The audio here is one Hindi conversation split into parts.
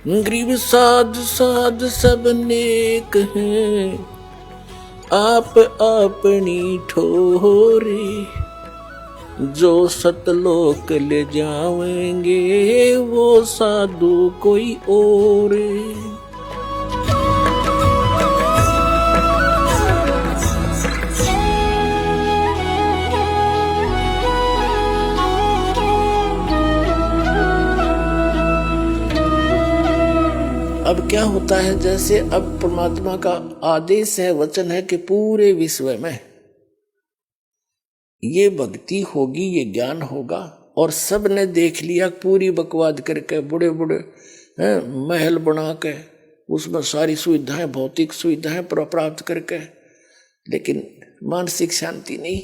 गरीब साध साध सब नेक हैं, आप अपनी ठोरे। जो सतलोक ले जावेंगे वो साधु कोई और। अब क्या होता है, जैसे अब परमात्मा का आदेश है, वचन है कि पूरे विश्व में ये भक्ति होगी, ये ज्ञान होगा। और सब ने देख लिया, पूरी बकवाद करके बड़े बड़े महल बना के उसमें सारी सुविधाएं, भौतिक सुविधाएं प्राप्त करके, लेकिन मानसिक शांति नहीं।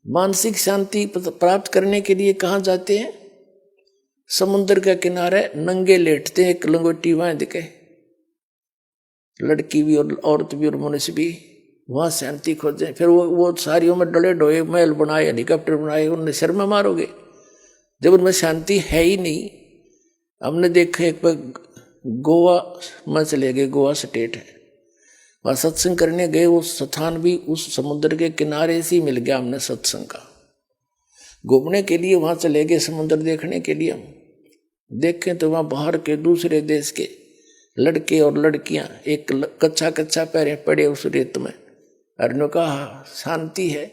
मानसिक शांति प्राप्त करने के लिए कहाँ जाते हैं? समुद्र के किनारे नंगे लेटते हैं, एक लंगोटी बांध के, लड़की भी और औरत भी और मनुष्य भी, वहां शांति खोजें। फिर वो सारियों में डले डोए महल बनाए, हेलीकॉप्टर बनाए, उनने शर में मारोगे जब उनमें शांति है ही नहीं। हमने देखा एक बार गोवा में चले गए, गोवा स्टेट है, वहां सत्संग करने गए। वो स्थान भी उस समुद्र के किनारे से ही मिल गया हमने सत्संग का। घूमने के लिए वहां चले गए, समुद्र देखने के लिए। हम देखें तो वहां बाहर के दूसरे देश के लड़के और लड़कियां एक कच्चा कच्चा पैरे पड़े उस रेत में, और कहा शांति है।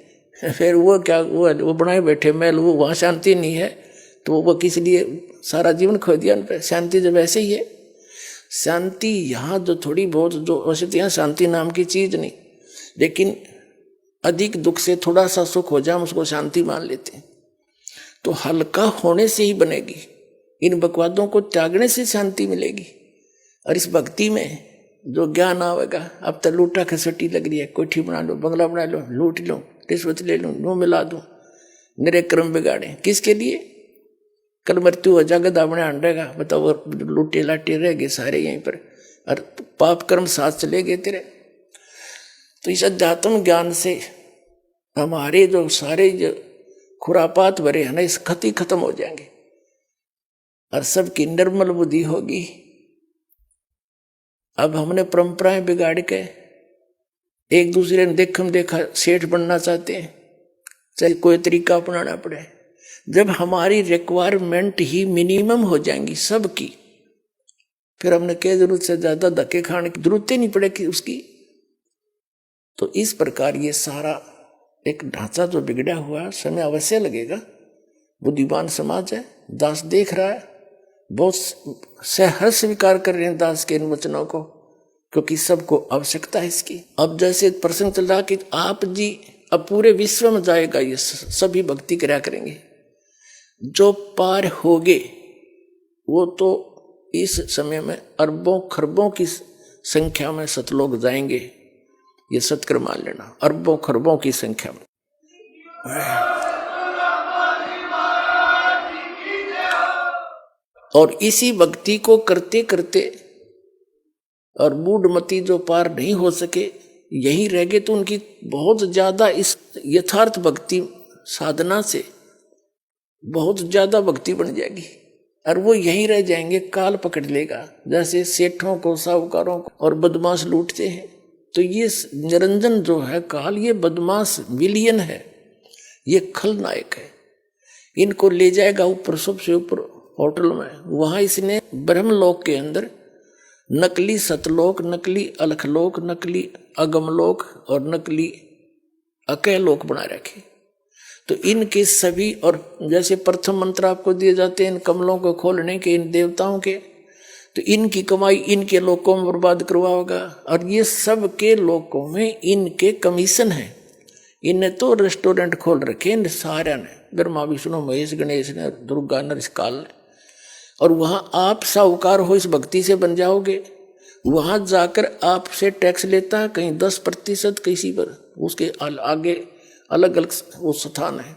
फिर वो क्या, वो बनाए बैठे महल, वो वहां शांति नहीं है तो वो किस लिए सारा जीवन खो दिया उन पर? शांति जब ऐसे ही है। शांति यहाँ जो थोड़ी बहुत जो वैसे यहाँ शांति नाम की चीज नहीं, लेकिन अधिक दुख से थोड़ा सा सुख हो जाए हम उसको शांति मान लेते हैं। तो हल्का होने से ही बनेगी, इन बकवादों को त्यागने से शांति मिलेगी। और इस भक्ति में जो ज्ञान आवेगा, अब तो लूटा खसटी लग रही है, कोठी बना लो, बंगला बना लो, लूट लो, रिश्वत ले लो, नो मिला दो, मेरे कर्म बिगाड़े। किसके लिए? कल मृत्यु हो जाएगा, दामने आंडेगा, बताओ, लूटे लाटे रह गए सारे यहीं पर, और पाप कर्म साथ चले गए तेरे। तो इस अध्यात्म ज्ञान से हमारे जो सारे जो खुरापात भरे हैं ना, इस खती खत्म हो जाएंगे और सबकी निर्मल बुद्धि होगी। अब हमने परंपराएं बिगाड़ के एक दूसरे ने देखम देखा सेठ बनना चाहते हैं, चाहे कोई तरीका अपनाना पड़े। जब हमारी रिक्वायरमेंट ही मिनिमम हो जाएंगी सबकी, फिर हमने क्या जरूरत से ज्यादा धक्के खाने की जरूरत ही नहीं पड़ेगी उसकी। तो इस प्रकार ये सारा एक ढांचा जो बिगड़ा हुआ, समय अवश्य लगेगा। बुद्धिमान समाज है, दास देख रहा है, बहुत सहर्ष स्वीकार कर रहे हैं दास के इन वचनों को, क्योंकि सबको आवश्यकता है इसकी। अब जैसे प्रश्न चल रहा कि आप जी अब पूरे विश्व में जाएगा, ये सभी भक्ति कराया करेंगे। जो पार होगे वो तो इस समय में अरबों खरबों की संख्या में सतलोक जाएंगे, ये सत्कर मान लेना, अरबों खरबों की संख्या में। और इसी भक्ति को करते करते और मूढ़मती जो पार नहीं हो सके यही रह गए, तो उनकी बहुत ज्यादा इस यथार्थ भक्ति साधना से बहुत ज्यादा भक्ति बन जाएगी और वो यहीं रह जाएंगे। काल पकड़ लेगा, जैसे सेठों को, साहूकारों को और बदमाश लूटते हैं। तो ये निरंजन जो है काल, ये बदमाश विलियन है, ये खलनायक है। इनको ले जाएगा ऊपर, सबसे ऊपर होटल में। वहां इसने ब्रह्मलोक के अंदर नकली सतलोक, नकली अलखलोक, नकली अगमलोक और नकली अकलोक बना रखे। तो इनके सभी, और जैसे प्रथम मंत्र आपको दिए जाते हैं इन कमलों को खोलने के, इन देवताओं के, तो इनकी कमाई इनके लोकों में बर्बाद करवाओगा। और ये सब के लोकों में इनके कमीशन है। इनने तो रेस्टोरेंट खोल रखे इन सारे ने, ब्रह्मा विष्णु महेश गणेश ने, दुर्गा नरसिकाल ने। और वहां आप साहूकार हो, इस भक्ति से बन जाओगे। वहां जाकर आपसे टैक्स लेता है, कहीं 10%, किसी पर उसके आगे अलग अलग वो स्थान है,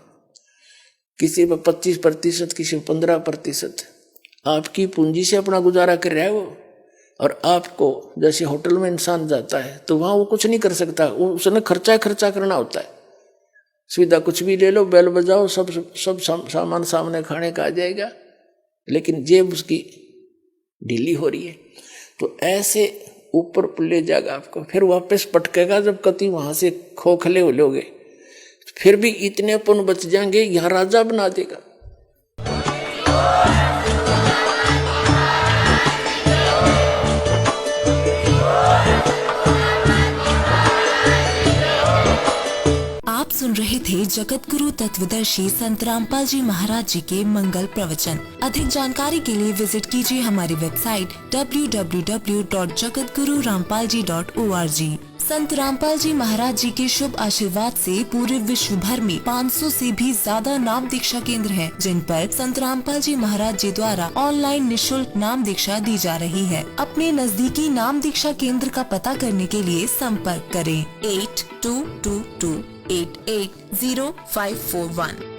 किसी पर 25%, किसी पर 15%। आपकी पूंजी से अपना गुजारा कर रहा है वो। और आपको जैसे होटल में इंसान जाता है तो वहां वो कुछ नहीं कर सकता, उसने खर्चा करना होता है। सुविधा कुछ भी ले लो, बेल बजाओ, सब सामान सामने खाने का आ जाएगा, लेकिन जेब उसकी ढीली हो रही है, तो ऐसे ऊपर ले जाएगा आपको, फिर वापस पटकेगा। जब कति वहां से खोखले हो लोगे, फिर भी इतने पुण्य बच जाएंगे, यहाँ राजा बना देगा। आप सुन रहे थे जगत गुरु तत्वदर्शी संत रामपाल जी महाराज जी के मंगल प्रवचन। अधिक जानकारी के लिए विजिट कीजिए हमारी वेबसाइट www.jagatgururampalji.org। संत रामपाल जी महाराज जी के शुभ आशीर्वाद से पूरे विश्व भर में 500 से भी ज्यादा नाम दीक्षा केंद्र हैं, जिन पर संत रामपाल जी महाराज जी द्वारा ऑनलाइन निशुल्क नाम दीक्षा दी जा रही है। अपने नजदीकी नाम दीक्षा केंद्र का पता करने के लिए संपर्क करें 8222880541।